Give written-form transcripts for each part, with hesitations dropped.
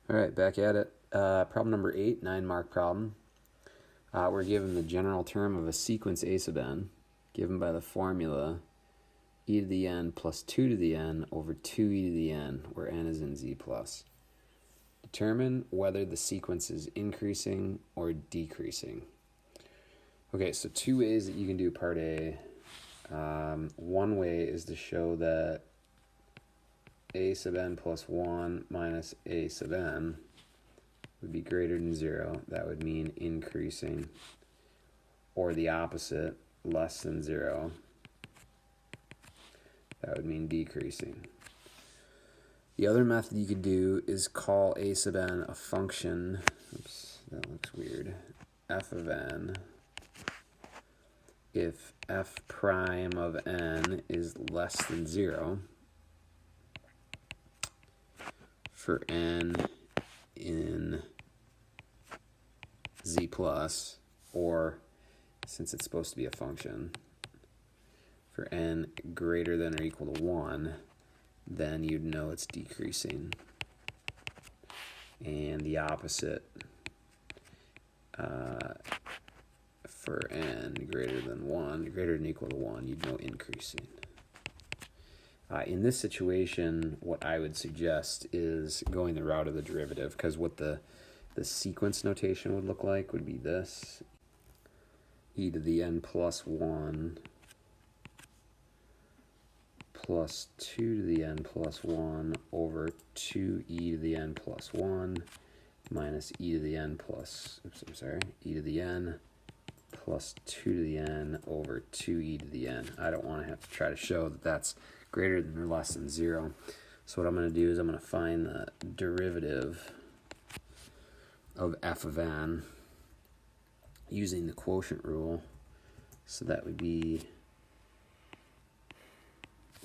All right, back at it. Problem number 8, 9-mark problem. We're given the general term of a sequence a sub n, given by the formula e to the n plus 2 to the n over 2e to the n, where n is in z plus. Determine whether the sequence is increasing or decreasing. Okay, so two ways that you can do part A. One way is to show that a sub n plus 1 minus a sub n would be greater than 0. That would mean increasing. Or the opposite, less than 0. That would mean decreasing. The other method you could do is call a sub n a function. Oops, that looks weird. F of n. If f prime of n is less than 0, for n in z plus, or since it's supposed to be a function, for n greater than or equal to 1, then you'd know it's decreasing. And the opposite, for n greater than 1, greater than or equal to 1, you'd know increasing. In this situation, what I would suggest is going the route of the derivative, because what the sequence notation would look like would be this: e to the n plus 1 plus 2 to the n plus 1 over 2e to the n plus 1 minus e to the n plus, e to the n plus 2 to the n over 2e to the n. I don't want to have to try to show that that's greater than or less than 0. So what I'm going to do is I'm going to find the derivative of f of n using the quotient rule. So that would be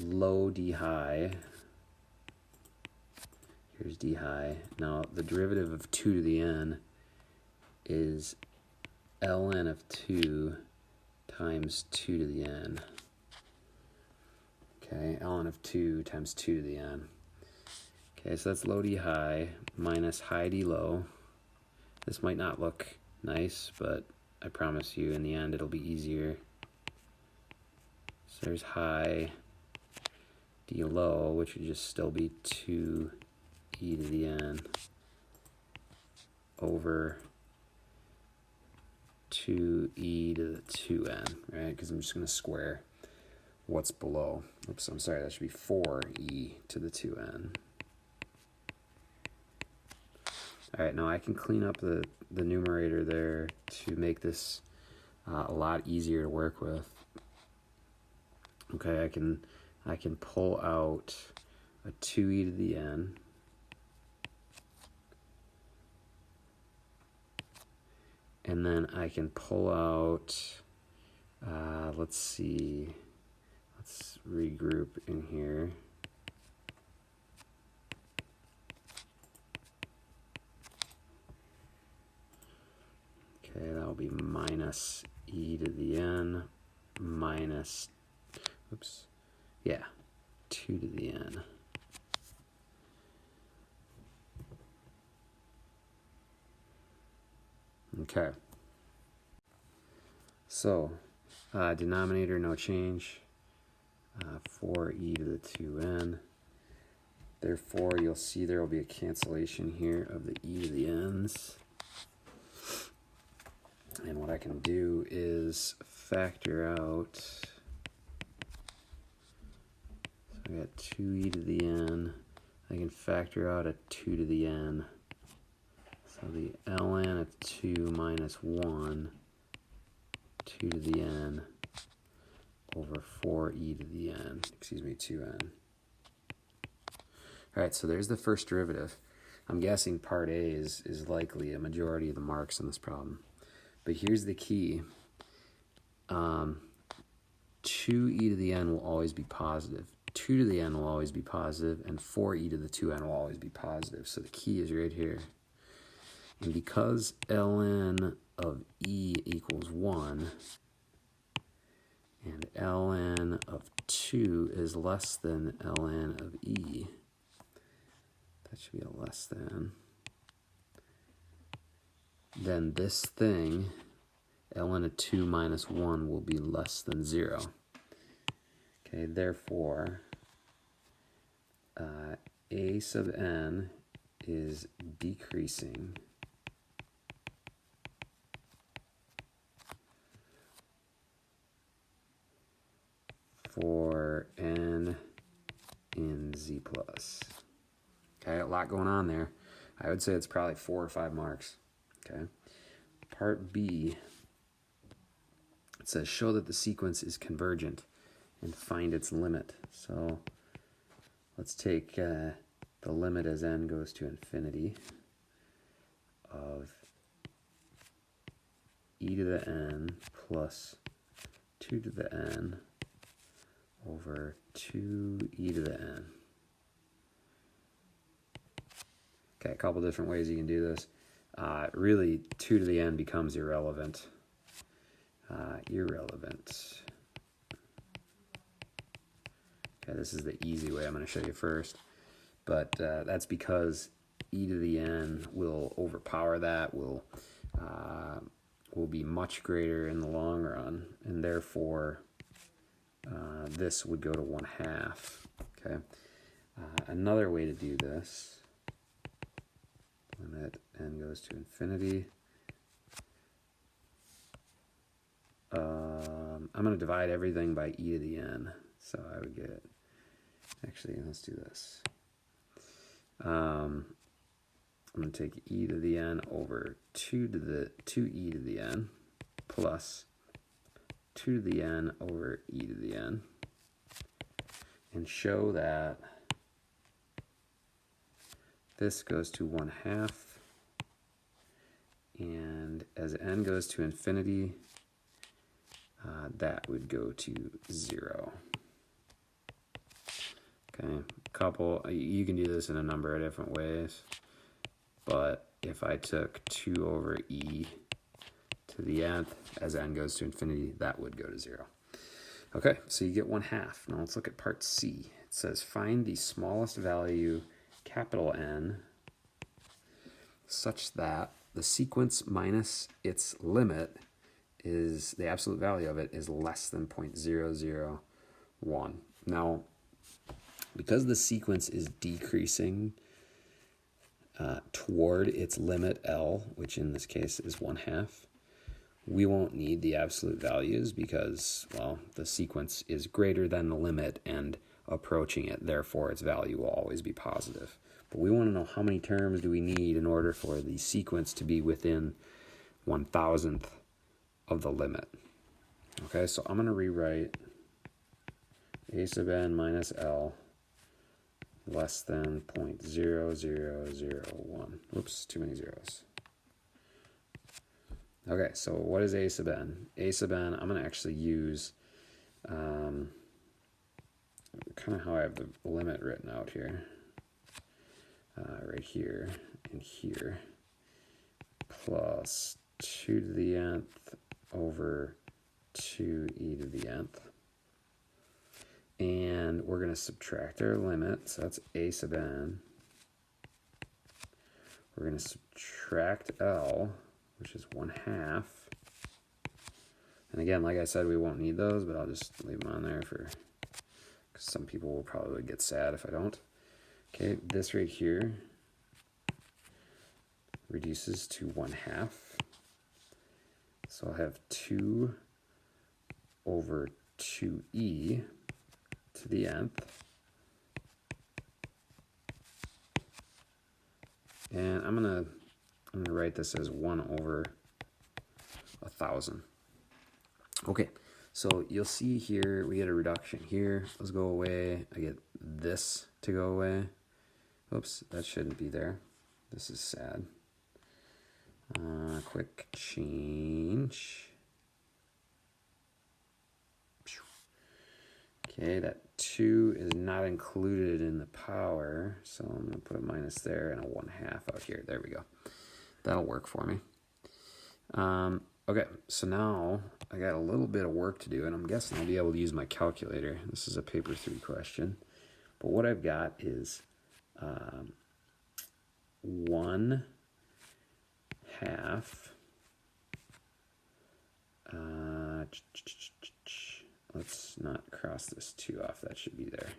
low d high. Here's d high. Now the derivative of 2 to the n is ln of 2 times 2 to the n. Okay, ln of 2 times 2 to the n. Okay, so that's low d high minus high d low. This might not look nice, but I promise you in the end it'll be easier. So there's high d low, which would just still be 2e to the n over 2e to the 2n, right? Because I'm just going to square what's below. Oops, I'm sorry, that should be 4e to the 2n. All right, now I can clean up the numerator there to make this a lot easier to work with. Okay, I can pull out a 2e to the n. And then I can pull out, let's see, let's regroup in here. Okay, that'll be minus e to the n minus, 2 to the n. Okay. So, denominator, no change. 4e to the 2n. Therefore, you'll see there will be a cancellation here of the e to the n's. And what I can do is factor out, so I got 2e to the n. I can factor out a 2 to the n. So the ln of 2 minus 1, 2 to the n, over 4e to the n, 2n. All right, so there's the first derivative. I'm guessing part A is likely a majority of the marks in this problem. But here's the key. 2e to the n will always be positive. 2 to the n will always be positive, and 4e to the 2n will always be positive. So the key is right here. And because ln of e equals 1, and ln of 2 is less than ln of e, that should be a less than, then this thing, ln of 2 minus 1, will be less than 0. Okay, therefore, a sub n is decreasing for n in z plus. Okay, a lot going on there. I would say it's probably 4 or 5 marks. Okay. Part B, it says show that the sequence is convergent and find its limit. So let's take the limit as n goes to infinity of e to the n plus 2 to the n over 2e to the n. Okay, a couple different ways you can do this. Really, 2 to the n becomes irrelevant. Irrelevant. Okay, this is the easy way I'm going to show you first. But that's because e to the n will overpower that, will be much greater in the long run, and therefore this would go to 1/2. Okay. Another way to do this, limit n goes to infinity. I'm going to divide everything by e to the n. So I would get, actually, let's do this. I'm going to take e to the n over 2e to the n plus 2 to the n over e to the n, and show that this goes to 1/2, and as n goes to infinity, that would go to 0. Okay, you can do this in a number of different ways, but if I took 2 over e to the nth as n goes to infinity, that would go to 0. Okay, so you get 1/2. Now let's look at part C. It says find the smallest value, capital N, such that the sequence minus its limit is, the absolute value of it is less than 0.001. Now, because the sequence is decreasing toward its limit L, which in this case is 1/2, we won't need the absolute values because, well, the sequence is greater than the limit and approaching it, therefore its value will always be positive. But we want to know how many terms do we need in order for the sequence to be within 1,000th of the limit. Okay, so I'm going to rewrite a sub n minus L less than 0.0001. Whoops, too many zeros. Okay, so what is a sub n? A sub n, I'm going to actually use kind of how I have the limit written out here. Right here and here, plus 2 to the nth over 2e to the nth. And we're going to subtract our limit, so that's a sub n. We're going to subtract L, which is 1/2. And again, like I said, we won't need those, but I'll just leave them on there because some people will probably get sad if I don't. Okay, this right here reduces to 1/2. So I'll have 2 over 2e to the nth. And I'm gonna write this as 1 over 1,000. Okay, so you'll see here we get a reduction here. Let's go away. I get this to go away. Oops, that shouldn't be there. This is sad. Quick change. Okay, that 2 is not included in the power, so I'm going to put a minus there and a 1/2 out here. There we go. That'll work for me. Okay, so now I got a little bit of work to do, and I'm guessing I'll be able to use my calculator. This is a paper 3 question. But what I've got is 1/2 half. Let's not cross this 2 off. That should be there.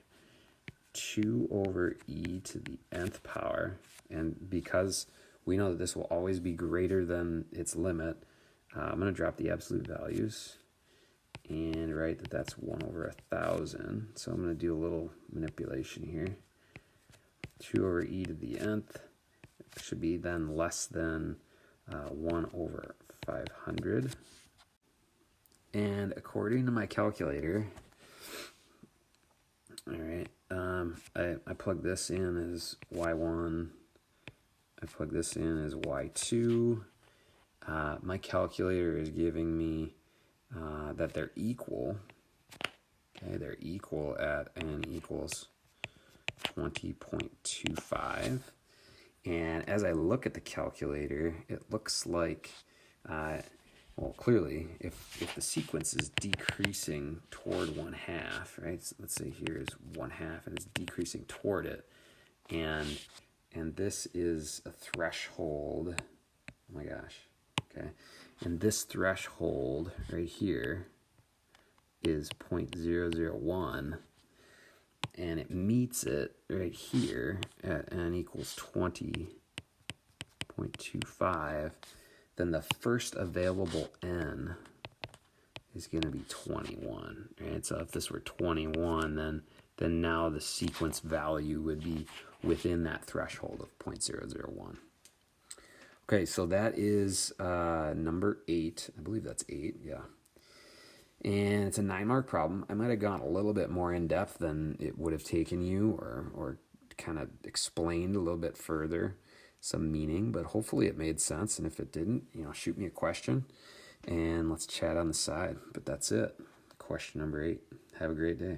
2 over e to the nth power. And because we know that this will always be greater than its limit, I'm going to drop the absolute values and write that that's 1 over 1,000. So I'm going to do a little manipulation here. 2 over e to the nth should be then less than 1 over 500. And according to my calculator, all right, I plug this in as y1. I plug this in as y2. My calculator is giving me that they're equal. Okay, they're equal at n equals 20.25. And as I look at the calculator, it looks like, well, clearly, if the sequence is decreasing toward 1/2, right? So let's say here is 1/2, and it's decreasing toward it, and this is a threshold. Oh my gosh, okay. And this threshold right here is 0.001, and it meets it right here at n equals 20.25, then the first available n is going to be 21, right? So if this were 21, then now the sequence value would be within that threshold of 0.001. Okay, so that is number 8. I believe that's 8, yeah. And it's a 9-mark problem. I might have gone a little bit more in depth than it would have taken you, or kind of explained a little bit further some meaning, but hopefully it made sense. And if it didn't, shoot me a question and let's chat on the side. But that's it. Question number 8. Have a great day.